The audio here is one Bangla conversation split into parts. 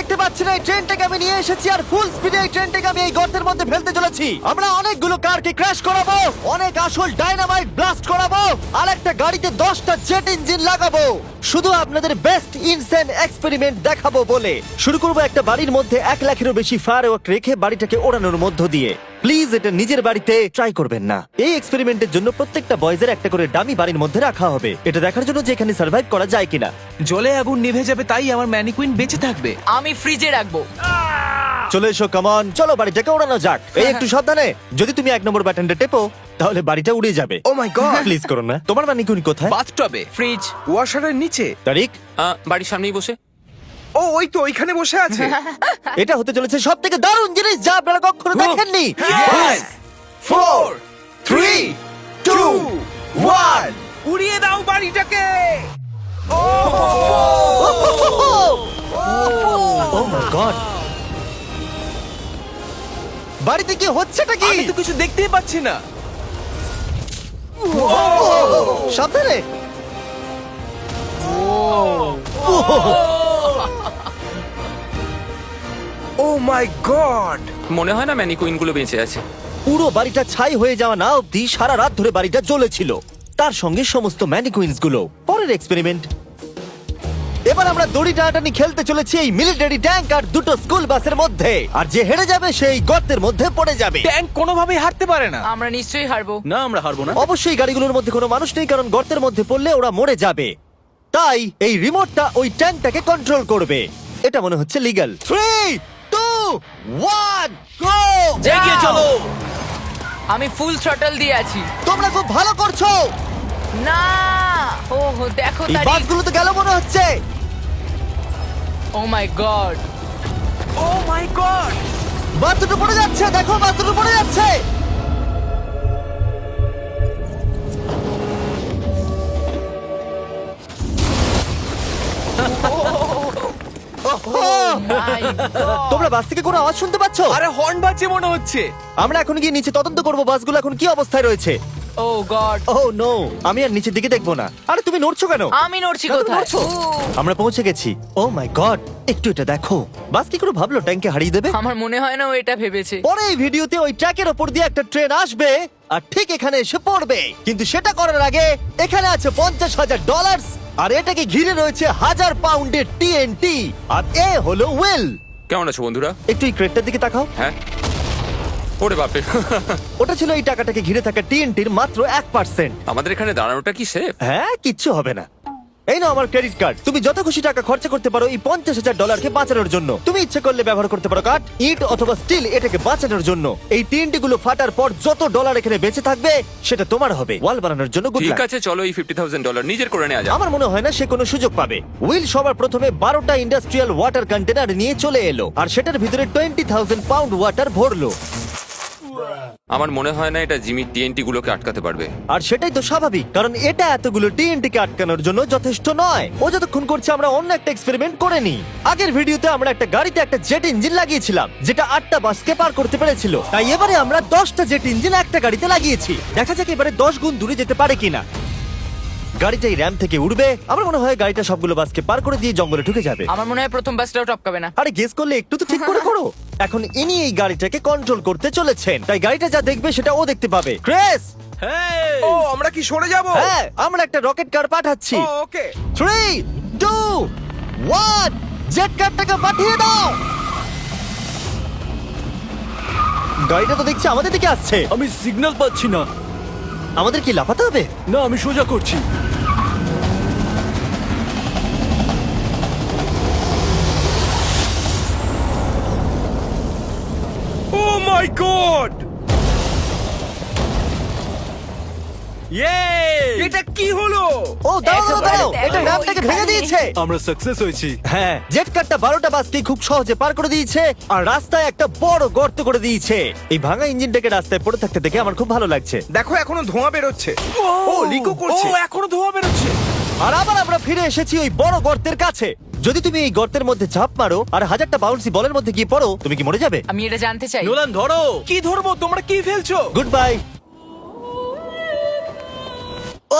দেখতে পাচ্ছেন এই ট্রেনটাকে আমি নিয়ে এসেছি আর ফুল স্পিডে এই ট্রেনটাকে আমি এই গর্তের মধ্যে ফেলতে চলেছি। আমরা অনেকগুলো কারকে ক্র্যাশ করাবো, অনেক আসল ডাইনামাইট ব্লাস্ট করাবো, আর একটা গাড়িতে 10টা জেট ইঞ্জিন লাগাবো, শুধু আপনাদের বেস্ট ইনসেন এক্সপেরিমেন্ট দেখাবো বলে। শুরু করবো একটা বাড়ির মধ্যে 1 লাখেরও বেশি ফায়ারওয়ার্ক রেখে বাড়িটাকে ওড়ানোর মধ্য দিয়ে। প্লিজ এটা নিজের বাড়িতে ট্রাই করবেন না। এই এক্সপেরিমেন্টের জন্য প্রত্যেকটা বয়েজের একটা করে ডামি বাড়ির মধ্যে রাখা হবে, এটা দেখার জন্য যে এখানে সার্ভাইভ করা যায় কিনা। জলে আগুন নিভে যাবে, তাই আমার ম্যানিকুইন বেঁচে থাকবে। আমি ফ্রিজে রাখবো। চলে এসো, কামন, চলো বাড়িটাকে ওড়ানো যাক। এই একটু সাবধানে, যদি তুমি 1 নম্বর বাটনটা টেপো তাহলে বাড়িটা উড়ে যাবে। ও মাই গড! প্লিজ করো না। তোমার মানিকুনি কোথায়? বাথটবে, ফ্রিজ। ওয়াশারের নিচে। তারিক, বাড়ির সামনেই বসে। ও ওই তো ওইখানে বসে আছে। এটা হতে চলেছে সব থেকে দারুণ জিনিস যা আপনারা কখনো দেখেননি। 5 4 3 2 1 উড়িয়ে দাও বাড়িটাকে। ও মাই গড, বাড়িতে কি হচ্ছেটা কি? আমি তো কিছু দেখতেই পাচ্ছি না। সাবধানে। ও মাই গড! মনে হয় না ম্যানিকুইন গুলো বেঁচে আছে। পুরো বাড়িটা ছাই হয়ে যাওয়া না অব্দি সারা রাত ধরে বাড়িটা জ্বলেছিল, তার সঙ্গে সমস্ত ম্যানিকুইন্স গুলো। পরের এক্সপেরিমেন্ট, এবার আমরা দড়ি টানাটানি খেলতে চলেছি এই মিলিটারি ট্যাঙ্ক আর 2টো স্কুল বাসের মধ্যে, আর যে হেরে যাবে সেই গর্তের মধ্যে পড়ে যাবে। ট্যাঙ্ক কোনোভাবেই হারতে পারে না। আমরা নিশ্চয়ই হারবো। না, আমরা হারবো না। অবশ্যই গাড়িগুলোর মধ্যে কোনো মানুষ নেই, কারণ গর্তের মধ্যে পড়লে ওরা মরে যাবে। তাই এই রিমোটটা ওই ট্যাঙ্কটাকে কন্ট্রোল করবে। এটা মনে হচ্ছে লিগ্যাল। 3 2 1 গো! এগিয়ে চলো। আমি ফুল থ্রটল দিয়ে আছি। তোমরা খুব ভালো করছো। না, ওহ দেখো এই তারিখ। বাসগুলো তো গেল মনে হচ্ছে। ও মাই গড। ও মাই গড! বাস দুটো পড়ে যাচ্ছে, দেখো বাস দুটো পড়ে যাচ্ছে। তোমরা বাস থেকে কোনো আওয়াজ শুনতে পাচ্ছ? আরে হর্ন বাজছে মনে হচ্ছে। আমরা এখন গিয়ে নিচে তদন্ত করব বাসগুলো এখন কি অবস্থায় রয়েছে। ও গড। ও নো, আমি আর নিচের দিকে দেখবো না। আরে তুমি নড়ছো কেন? আমি নড়ছি কেন কোথায়? নড়ছো? আমরা পৌঁছে গেছি। ও মাই গড, একটু এটা দেখো। বাস কি করে ভাবলো ট্যাঙ্কে হারিয়ে দেবে? আমার মনে হয় না ও এটা ভেবেছে। পরে এই ভিডিওতে ওই ট্র্যাকের ওপর দিয়ে একটা ট্রেন আসবে আর ঠিক এখানে এসে পড়বে, কিন্তু সেটা করার আগে এখানে আছে $50,000 আর এটাকে ঘিরে রয়েছে 1000 পাউন্ডের টিএনটি। আর এ হলো ওয়েল। কেমন আছো বন্ধুরা? একটু এই ক্রেটটার দিকে তাকাও। হ্যাঁ, ওরে বাপরে। ওটা ছিল এই টাকাটাকে ঘিরে থাকা টিএনটির মাত্র 1%। আমাদের এখানে দাঁড়ানোটা কি সেফ? হ্যাঁ, কিচ্ছু হবে না। এই নাও আমার ক্রেডিট কার্ড, তুমি যত খুশি টাকা খরচা করতে পারো এই $50,000 বাঁচানোর জন্য। তুমি ইচ্ছে করলে ব্যবহার করতে পারো কাঠ, ইট অথবা স্টিল এটাকে বাঁচানোর জন্য। এই টিএনটি গুলো ফাটার পর যত ডলার এখানে বেঁচে থাকবে সেটা তোমার হবে। ওয়াল বানানোর জন্য গুড ঠিক লাক। আছে, চলো এই $50,000 নিজের করে নেওয়া যাক। আমার মনে হয় না সে কোনো সুযোগ পাবে। উইল সবার প্রথমে 12টা ইন্ডাস্ট্রিয়াল ওয়াটার কন্টেনার নিয়ে চলে এলো আর সেটার ভিতরে 20,000 পাউন্ড ওয়াটার ভরলো। আমার মনে হয় না এটা জিমি টিএনটি গুলোকে আটকাতে পারবে। আর সেটাই তো স্বাভাবিক, কারণ এটা এতগুলো টিএনটি কে আটকানোর জন্য যথেষ্ট নয়। ও যতক্ষণ করছে আমরা অন্য একটা এক্সপেরিমেন্ট করে নিই। আগের ভিডিওতে আমরা একটা গাড়িতে একটা জেট ইঞ্জিন লাগিয়েছিলাম যেটা 8টা বাসকে পার করতে পেরেছিল। তাই এবারে আমরা 10টা জেট ইঞ্জিন একটা গাড়িতে লাগিয়েছি। দেখা যাক এবারে 10 গুণ দূরে যেতে পারে কিনা। গাড়িটা এই র্যাম থেকে উঠবে। আমার মনে হয় গাড়িটা সবগুলো বাসকে পার করে দিয়ে জঙ্গলে ঢুকে যাবে। আমার মনে হয় প্রথম বাসটাও টপকাবে না। আরে গেস করলে একটু তো ঠিক করে করো। এখন ইনি এই গাড়িটাকে কন্ট্রোল করতে চলেছেন, তাই গাড়িটা যা দেখবে সেটা ও দেখতে পাবে। ক্রেস, ও আমরা কি সরে যাব? হ্যাঁ, আমরা একটা রকেট কার পাঠাচ্ছি। ওকে। 3 2 1 জেট কারটাকে পাঠিয়ে দাও। গাড়িটা তো দেখছি আমাদের দিকে আসছে। আমি সিগন্যাল পাচ্ছি না। আমাদের কি লাফাতে হবে? না, আমি সোজা করছি। ও মাই গড! এটা কি হলো? ও দাঁড়াও দাঁড়াও দাঁড়াও, একেবারে এটা দেখো, র্যামটাকে ভেঙে ওইখানে। দিয়েছে। আমরা সাকসেস হয়েছি। হ্যাঁ, জেট কারটা 12টা বাসকে খুব সহজে পার করে দিয়েছে আর রাস্তায় একটা বড় গর্ত করে দিয়েছে। এই ভাঙা ইঞ্জিনটাকে রাস্তায় পড়ে থাকতে দেখে আমার খুব ভালো লাগছে। দেখো এখনো ধোঁয়া বেরোচ্ছে। ও লিকো করছে। ও এখনো ধোঁয়া বেরোচ্ছে। আর আবার আমরা ফিরে এসেছি ওই বড় গর্তের কাছে। যদি তুমি এই গর্তের মধ্যে ঝাঁপ মারো আর 1000টা বাউন্সি বলের মধ্যে গিয়ে পড়ো, তুমি কি মরে যাবে? আমি এটা জানতে চাই। নোলান ধরো। কি ধরবো? তোমরা কি ফেলছো? Good bye.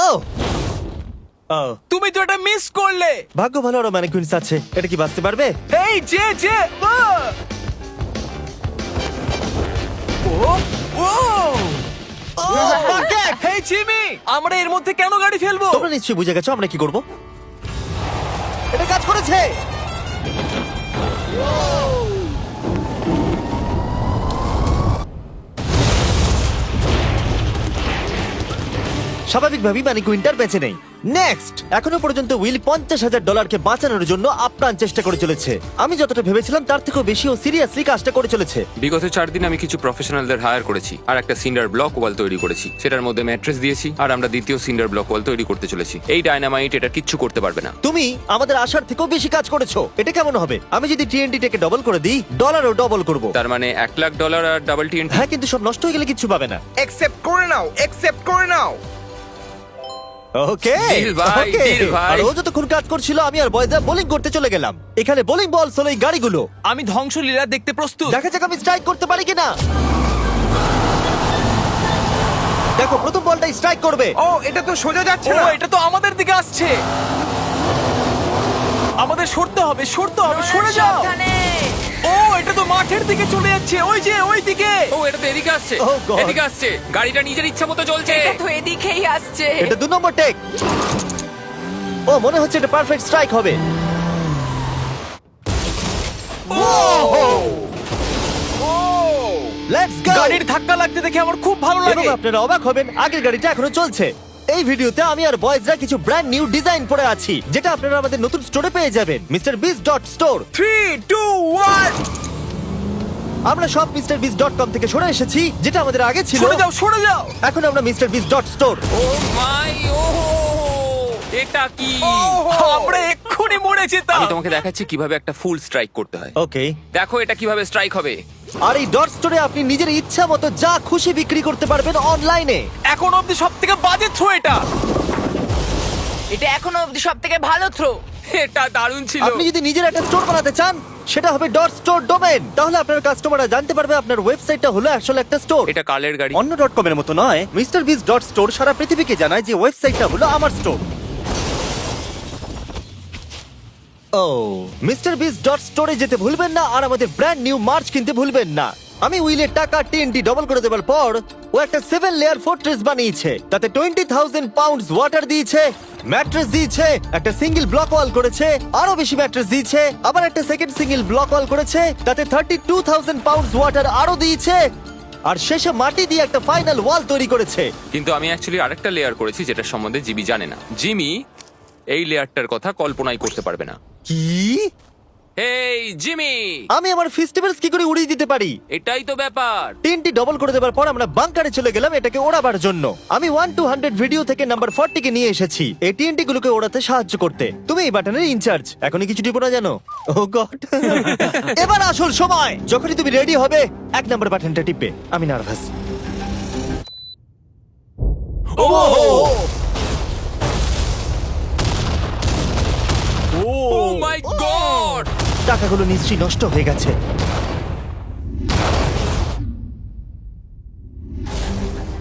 ও ও, তুমি তো এটা মিস করলে। ভাগ্য ভালো আরো ম্যানিকুইন্স আছে। এটা কি বাঁচতে পারবে? এই যে ও ও Bucket! হেই জিমি, আমরা এর মধ্যে কেন গাড়ি ফেলবো? তোমরা নিশ্চয়ই বুঝে গেছো আমরা কি করব। এটা কাজ করেছে। স্বাভাবিকভাবেই ম্যানিকুইনটার বেঁচে নেই। নেক্সট, এখনো পর্যন্ত উইল $50,000 বাঁচানোর জন্য আপ্রাণ চেষ্টা করে চলেছে। আমি যতটা ভেবেছিলাম তার থেকেও বেশি ও সিরিয়াসলি কাজটা করে চলেছে। বিগত 4 দিন আমি কিছু প্রফেশনালদের হায়ার করেছি আর একটা সিন্ডার ব্লক ওয়াল তৈরি করেছি। সেটার মধ্যে ম্যাট্রেস দিয়েছি আর আমরা দ্বিতীয় সিন্ডার ব্লক ওয়াল তৈরি করতে চলেছি। এই ডায়নামাইট এটা কিচ্ছু করতে পারবে না। তুমি আমাদের আশার থেকেও বেশি কাজ করেছো। এটা কেমন হবে? আমি যদি TNT-টাকে ডবল করে দিই, ডলারও ডবল করব। তার মানে $1,00,000 আর ডাবল TNT। হ্যাঁ, কিন্তু সব নষ্ট হয়ে গেলে কিচ্ছু পাবে না। অ্যাকসেপ্ট করে নাও। ওকে, Deal ভাই, ওকে। deal ভাই। আর ও যতক্ষণ কাজ করছিল আমি আর বয়দা বোলিং করতে চলে গেলাম। এখানে বোলিং বল হলো এই গাড়িগুলো। আমি ধ্বংসলীলা দেখতে প্রস্তুত। দেখা যাক আমি স্ট্রাইক করতে পারি কিনা। দেখো, প্রথম বলটাই স্ট্রাইক করবে। ও, এটা তো সোজা যাচ্ছে না। এটা তো আমাদের দিকে আসছে। আমাদের সরতে হবে, সরে যাও। সাবধানে। ও, এটা তো মাঠের দিকে চলে যাচ্ছে। ওই দিকে। ও, এটা তো এদিকে আসছে। Oh God! এদিকে আসছে। গাড়িটা নিজের ইচ্ছা মতো চলছে। এটা তো এদিকেই আসছে। এটা 2 নম্বর টেক। ও, মনে হচ্ছে এটা পারফেক্ট স্ট্রাইক হবে। Let's go. গাড়ির ধাক্কা লাগতে দেখে আমার খুব ভালো এবং লাগে। আপনারা অবাক হবেন, আগের গাড়িটা এখনো চলছে। এই ভিডিওতে আমি আর বয়েজরা কিছু ব্র্যান্ড নিউ ডিজাইন পরে আছি, যেটা আপনারা আমাদের নতুন স্টোরে পেয়ে যাবেন, MrBeast.store। 3, 2, 1 আমরা সব MrBeast.com থেকে সরে এসেছি, যেটা আমাদের আগে ছিল। সরে যাও। এখন আমরা MrBeast.store। ও মাই, ও এটা কি? আমরা এক্ষুনি মরে যেতাম। আমি তোমাকে দেখাচ্ছি কিভাবে একটা ফুল স্ট্রাইক করতে হয়। ওকে। দেখো এটা কিভাবে স্ট্রাইক হবে। আর এই ডট স্টোরে আপনি নিজের ইচ্ছা মতো যা খুশি বিক্রি করতে পারবেন অনলাইনে। এখন অব্দি সবথেকে বাজে থ্রো এটা। এটা এখনো অবধি সবথেকে ভালো থ্রো। এটা দারুণ ছিল। আপনি যদি নিজের একটা স্টোর বানাতে চান, সেটা হবে ডট স্টোর ডোমেন। তাহলে আপনার কাস্টমাররা জানতে পারবে আপনার ওয়েবসাইটটা হলো আসলে একটা স্টোর। এটা কালের গাড়ি। অন্য .com এর মতো নয়। MrBeast.store সারা পৃথিবীকে জানায় যে ওয়েবসাইটটা হলো আমার স্টোর। ও, MrBeast.store-এ যেতে ভুলবেন না আর আমাদের ব্র্যান্ড নিউ মার্চ কিনতে ভুলবেন না। আমি উইলের টাকা TNT ডবল করে দেবার পর ও একটা 7 লেয়ার ফোর্ট্রেস বানিয়েছে। তাতে 20,000 পাউন্ডস ওয়াটার দিয়েছে, ম্যাট্রেস দিয়েছে, একটা সিঙ্গেল ব্লক ওয়াল করেছে, আরো বেশি ম্যাট্রেস দিয়েছে, আবার একটা সেকেন্ড সিঙ্গেল ব্লক ওয়াল করেছে, তাতে 32,000 পাউন্ডস ওয়াটার আরো দিয়েছে, আর শেষে মাটি দিয়ে একটা ফাইনাল ওয়াল তৈরি করেছে। কিন্তু আমি অ্যাকচুয়ালি আরেকটা লেয়ার করেছি যেটা সম্বন্ধে জিমি জানে না। জিমি এই লেয়ারটার কথা কল্পনাই করতে পারবে না। কি? এই জিমি, আমি আমার ফেস্টিভ্যালস কি করে উড়িয়ে দিতে পারি? এটাই তো ব্যাপার। তিনটি ডবল করে দেওয়ার পর আমরা বাংকারে চলে গেলাম এটাকে ওড়াবার জন্য। আমি 1 to 100 ভিডিও থেকে নাম্বার 40 কে নিয়ে এসেছি এই TNT গুলোকে ওড়াতে সাহায্য করতে। তুমি এই বাটনের ইনচার্জ। এখনই কিছু টিপো না জানো? ও গড। এবার আসল সময়। যখনই তুমি রেডি হবে 1 নাম্বার বাটনটা টিপবে। আমি নার্ভাস। ও ও মাই গড! টাকাগুলো নিশ্চয়ই নষ্ট হয়ে গেছে।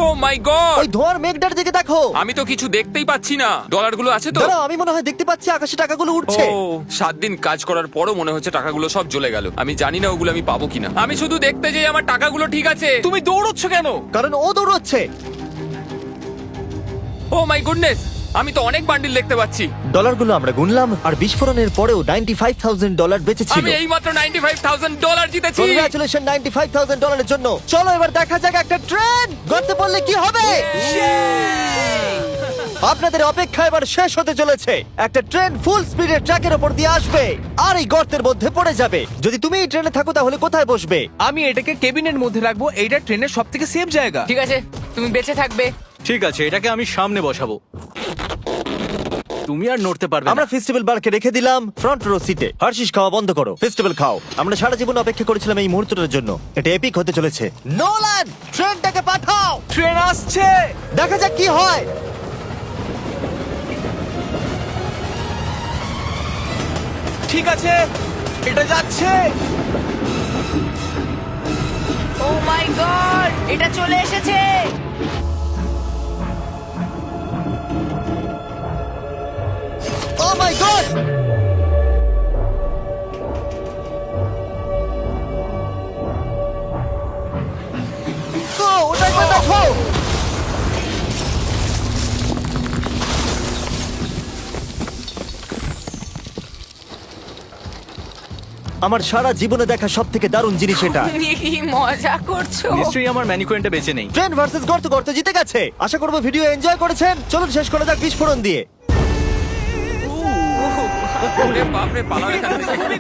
ও মাই গড! ওই ধোঁয়ার মেঘটার দিকে দেখো। আমি তো কিছু দেখতেই পাচ্ছি না। ডলারগুলো আছে তো? দাঁড়াও, আমি মনে হয় দেখতে পাচ্ছি আকাশে টাকাগুলো উঠছে। ও 7 দিন কাজ করার পরও মনে হচ্ছে টাকাগুলো সব জ্বলে গেল। আমি জানি না ওগুলো আমি পাবো কিনা। আমি শুধু দেখতে যাই আমার টাকাগুলো ঠিক আছে। তুমি দৌড়চ্ছ কেন? কারণ ও দৌড়চ্ছে। ও মাই গুডনেস, আমি তো অনেক বান্ডিল দেখতে পাচ্ছি। ডলারগুলো আমরা গুনলাম আর বিস্ফোরণের পরেও $95,000 বেঁচে ছিল। আমি এইমাত্র $95,000 জিতেছি। কংগ্রাচুলেশন $95,000 জন্য। চলো এবার দেখা যাক একটা ট্রেন গর্তে পড়লে কি হবে। আপনাদের অপেক্ষা এবার শেষ হতে চলেছে। একটা ট্রেন ফুল স্পিডে ট্র্যাকের উপর দিয়ে আসবে আর এই গর্তের মধ্যে পড়ে যাবে। যদি তুমি এই ট্রেনে থাকো তাহলে কোথায় বসবে? আমি এটাকে কেবিনের মধ্যে রাখবো। এইটা ট্রেনের সবথেকে সেফ জায়গা। ঠিক আছে, তুমি বেঁচে থাকবে। ঠিক আছে, এটাকে আমি সামনে বসাবো। তুমি আর নড়তে পারবে আমরা না। ফেস্টিভ্যাল বারকে রেখে দিলাম ফ্রন্ট রো সিটে। হার্শিস খাওয়া বন্ধ করো, ফেস্টিভ্যাল খাও। আমরা সারা জীবন অপেক্ষা করেছিলাম এই মুহূর্তটার জন্য। এটা এপিক হতে চলেছে। নোলান, ট্রেনটাকে পাঠাও। ট্রেন আসছে। দেখা যাক কি হয়। ঠিক আছে, এটা যাচ্ছে। ও মাই গড, এটা চলে এসেছে। ও মাই গড! ওটা একবার দেখো। আমার সারা জীবনে দেখা সব থেকে দারুণ জিনিস এটা। তুমি কি মজা করছো? নিশ্চয়ই আমার ম্যানিকুইনটা বেঁচে নেই। ট্রেন ভার্সেস গর্ত, গর্ত জিতে গেছে। আশা করবো ভিডিও এনজয় করেছেন। চলুন শেষ করে যাক বিস্ফোরণ দিয়ে। ওরে বাপরে, পালাও এখান থেকে।